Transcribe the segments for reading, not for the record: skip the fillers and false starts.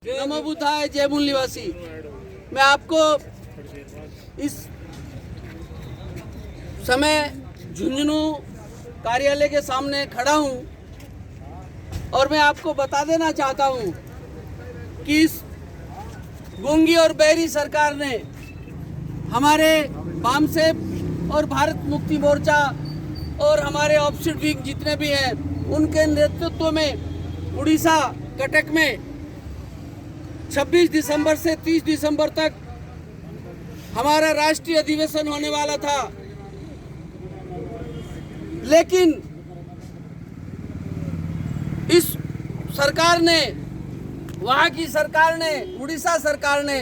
नमो बुद्धाय, जय मूल निवासी। मैं आपको इस समय झुंझुनू कार्यालय के सामने खड़ा हूं और मैं आपको बता देना चाहता हूं कि इस गूंगी और बहरी सरकार ने हमारे वामसेप और भारत मुक्ति मोर्चा और हमारे ऑपोजिट विंग जितने भी हैं उनके नेतृत्व में उड़ीसा कटक में 26 दिसंबर से 30 दिसंबर तक हमारा राष्ट्रीय अधिवेशन होने वाला था, लेकिन इस सरकार ने, वहां की सरकार ने, उड़ीसा सरकार ने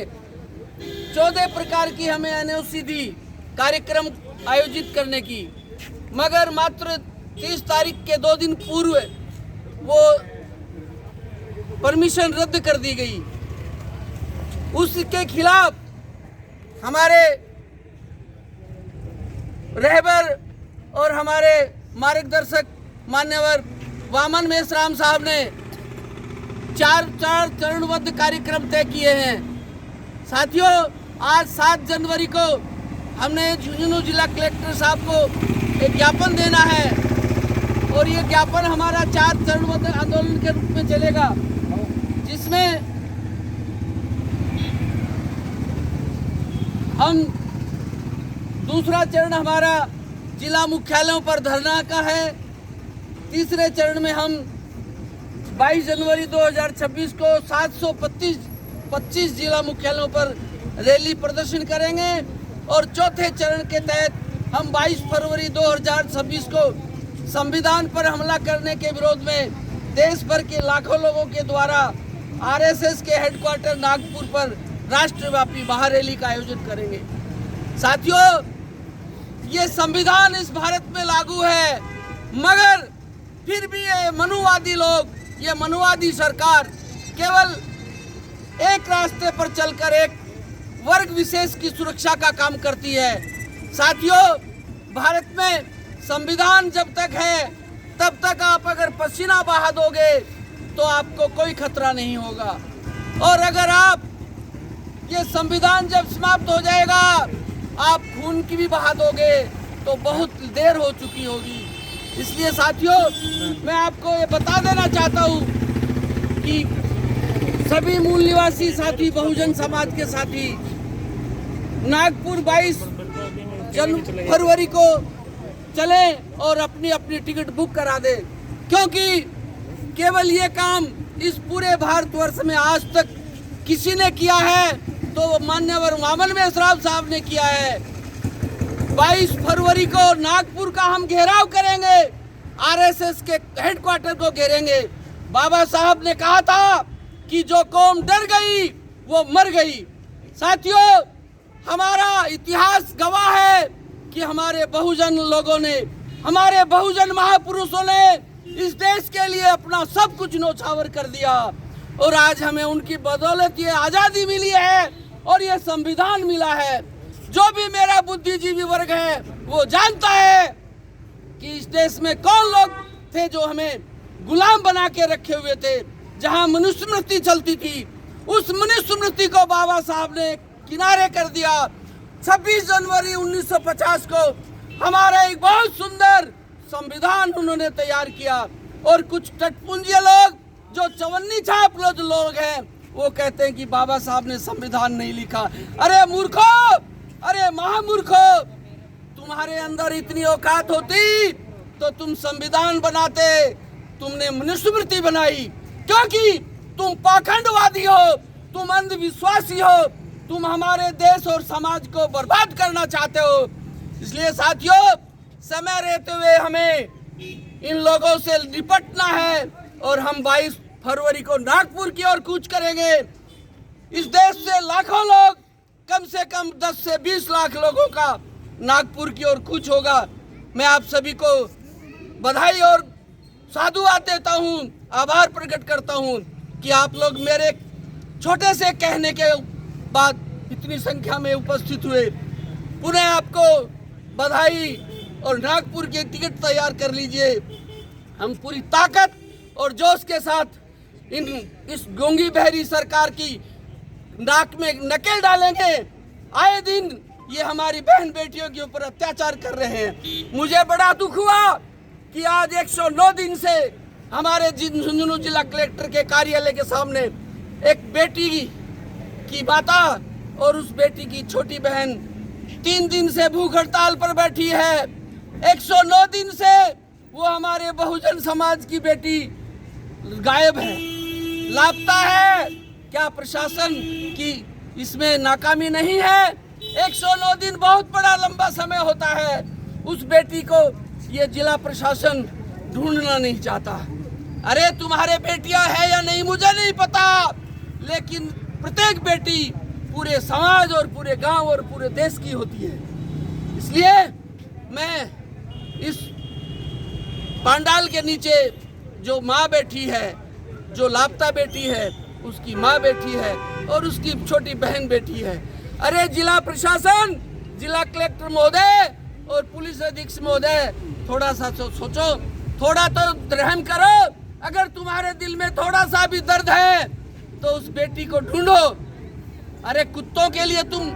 14 प्रकार की हमें एनओसी दी कार्यक्रम आयोजित करने की, मगर मात्र 30 तारीख के 2 दिन पूर्व वो परमिशन रद्द कर दी गई। उसके खिलाफ हमारे रहबर और हमारे मार्गदर्शक मान्यवर वामन मेश्राम साहब ने चार चरणबद्ध कार्यक्रम तय किए हैं। साथियों, आज 7 जनवरी को हमने झुंझुनू जिला कलेक्टर साहब को एक ज्ञापन देना है और ये ज्ञापन हमारा 4 चरणबद्ध आंदोलन के रूप में चलेगा, जिसमें हम दूसरा चरण हमारा जिला मुख्यालयों पर धरना का है। तीसरे चरण में हम 22 जनवरी 2026 को 725 जिला मुख्यालयों पर रैली प्रदर्शन करेंगे और चौथे चरण के तहत हम 22 फरवरी 2026 को संविधान पर हमला करने के विरोध में देश भर के लाखों लोगों के द्वारा आरएसएस के हेडक्वार्टर नागपुर पर राष्ट्रव्यापी महारैली का आयोजन करेंगे। साथियों, ये संविधान इस भारत में लागू है, मगर फिर भी ये मनुवादी लोग, ये मनुवादी सरकार केवल एक रास्ते पर चलकर एक वर्ग विशेष की सुरक्षा का काम करती है। साथियों, भारत में संविधान जब तक है तब तक आप अगर पसीना बहा दोगे तो आपको कोई खतरा नहीं होगा, और अगर आप ये संविधान जब समाप्त हो जाएगा आप खून की भी बहा दोगे तो बहुत देर हो चुकी होगी। इसलिए साथियों, मैं आपको ये बता देना चाहता हूँ कि सभी मूल निवासी साथी, बहुजन समाज के साथी नागपुर 22 फरवरी को चलें और अपनी अपनी टिकट बुक करा दें, क्योंकि केवल ये काम इस पूरे भारतवर्ष में आज तक किसी ने किया है तो मान्यवर वामन मेश्राम साहब ने किया है। 22 फरवरी को नागपुर का हम घेराव करेंगे, आरएसएस के हेडक्वार्टर को घेरेंगे। बाबा साहब ने कहा था कि जो कौम डर गई वो मर गई। साथियों, हमारा इतिहास गवाह है कि हमारे बहुजन लोगों ने, हमारे बहुजन महापुरुषों ने इस देश के लिए अपना सब कुछ न्योछावर कर दिया और आज हमें उनकी बदौलत ये आज़ादी मिली है और ये संविधान मिला है। जो भी मेरा बुद्धिजीवी वर्ग है वो जानता है कि इस देश में कौन लोग थे जो हमें गुलाम बना के रखे हुए थे। जहां मनुस्मृति चलती थी उस मनुस्मृति को बाबा साहब ने किनारे कर दिया। 26 जनवरी 1950 को हमारा एक बहुत सुंदर संविधान उन्होंने तैयार किया और कुछ टटपुंजिया लोग जो चवन्नी छाप लोग हैं वो कहते हैं कि बाबा साहब ने संविधान नहीं लिखा। अरे मूर्खो, अरे महामूर्खो, तुम्हारे अंदर इतनी औकात होती तो तुम संविधान बनाते। तुमने मनुस्मृति बनाई क्योंकि तुम पाखंडवादी हो, तुम अंधविश्वासी हो, तुम हमारे देश और समाज को बर्बाद करना चाहते हो। इसलिए साथियों, समय रहते हुए हमें इन लोगों से निपटना है और हम 22 फरवरी को नागपुर की ओर कूच करेंगे। इस देश से लाखों लोग, कम से कम 10 से 20 लाख लोगों का नागपुर की ओर कूच होगा। मैं आप सभी को बधाई और साधुवाद देता हूं, आभार प्रकट करता हूं कि आप लोग मेरे छोटे से कहने के बाद इतनी संख्या में उपस्थित हुए। पुनः आपको बधाई और नागपुर की टिकट तैयार कर लीजिए। हम पूरी ताकत और जोश के साथ इस गूंगी बहरी सरकार की नाक में नकेल डालेंगे। आए दिन ये हमारी बहन बेटियों के ऊपर अत्याचार कर रहे हैं। मुझे बड़ा दुख हुआ कि आज 109 दिन से हमारे झुंझुनू जिला कलेक्टर के कार्यालय के सामने एक बेटी की माता और उस बेटी की छोटी बहन 3 दिन से भूख हड़ताल पर बैठी है। 109 दिन से वो हमारे बहुजन समाज की बेटी गायब है, लापता है। क्या प्रशासन की इसमें नाकामी नहीं है? 109 दिन बहुत बड़ा लंबा समय होता है। उस बेटी को ये जिला प्रशासन ढूंढना नहीं चाहता। अरे तुम्हारे बेटियां है या नहीं मुझे नहीं पता, लेकिन प्रत्येक बेटी पूरे समाज और पूरे गांव और पूरे देश की होती है। इसलिए मैं इस पांडाल के नीचे जो माँ बैठी है, जो लापता बेटी है, उसकी माँ बैठी है और उसकी छोटी बहन बैठी है। अरे जिला प्रशासन, जिला कलेक्टर महोदय और पुलिस अधीक्षक महोदय, थोड़ा सा सोचो, थोड़ा तो रहम करो। अगर तुम्हारे दिल में थोड़ा सा भी दर्द है तो उस बेटी को ढूंढो। अरे कुत्तों के लिए तुम,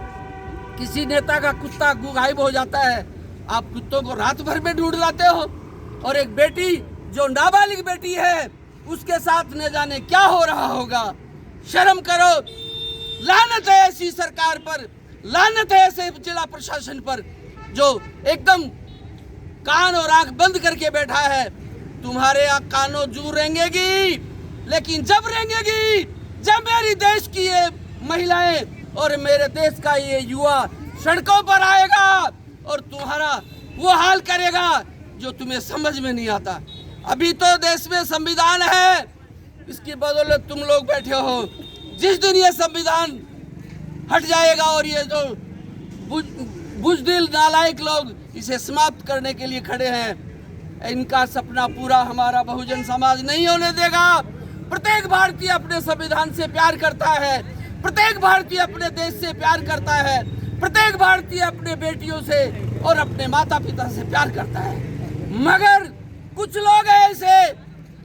किसी नेता का कुत्ता गायब हो जाता है, आप कुत्तों को रात भर में ढूंढ लाते हो, और एक बेटी जो नाबालिग बेटी है उसके साथ न जाने क्या हो रहा होगा। शर्म करो। लानत है ऐसी सरकार पर, लानत है ऐसे जिला प्रशासन पर जो एकदम कान और आंख बंद करके बैठा है। तुम्हारे कानों जू रेंगेगी, लेकिन जब रेंगेगी जब मेरी देश की ये महिलाएं और मेरे देश का ये युवा सड़कों पर आएगा और तुम्हारा वो हाल करेगा जो तुम्हें समझ में नहीं आता। अभी तो देश में संविधान है, इसकी बदौलत तुम लोग बैठे हो। जिस दिन ये संविधान हट जाएगा और ये जो बुजदिल नालायक लोग इसे समाप्त करने के लिए खड़े हैं, इनका सपना पूरा हमारा बहुजन समाज नहीं होने देगा। प्रत्येक भारतीय अपने संविधान से प्यार करता है, प्रत्येक भारतीय अपने देश से प्यार करता है, प्रत्येक भारतीय अपने बेटियों से और अपने माता पिता से प्यार करता है। मगर कुछ लोग ऐसे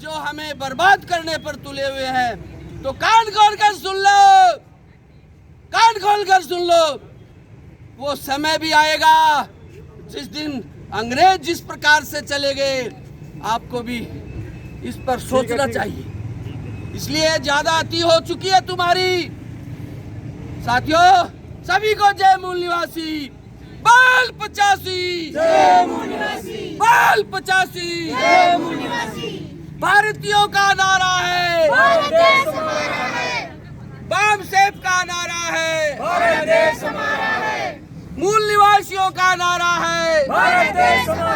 जो हमें बर्बाद करने पर तुले हुए हैं, तो कान खोल कर सुन लो, कान खोल कर सुन लो। वो समय भी आएगा जिस दिन अंग्रेज जिस प्रकार से चले गए, आपको भी इस पर सोचना चाहिए। इसलिए ज्यादा अति हो चुकी है तुम्हारी। साथियों, सभी को जय मूल निवासी, बाल 85, जय मूल निवासी, बाल 85, जय मूल निवासी। भारतीयों का नारा है, भारत देश हमारा है, बाम सेब का नारा है, भारत देश हमारा है, मूल निवासियों का नारा है, भारत देश हमारा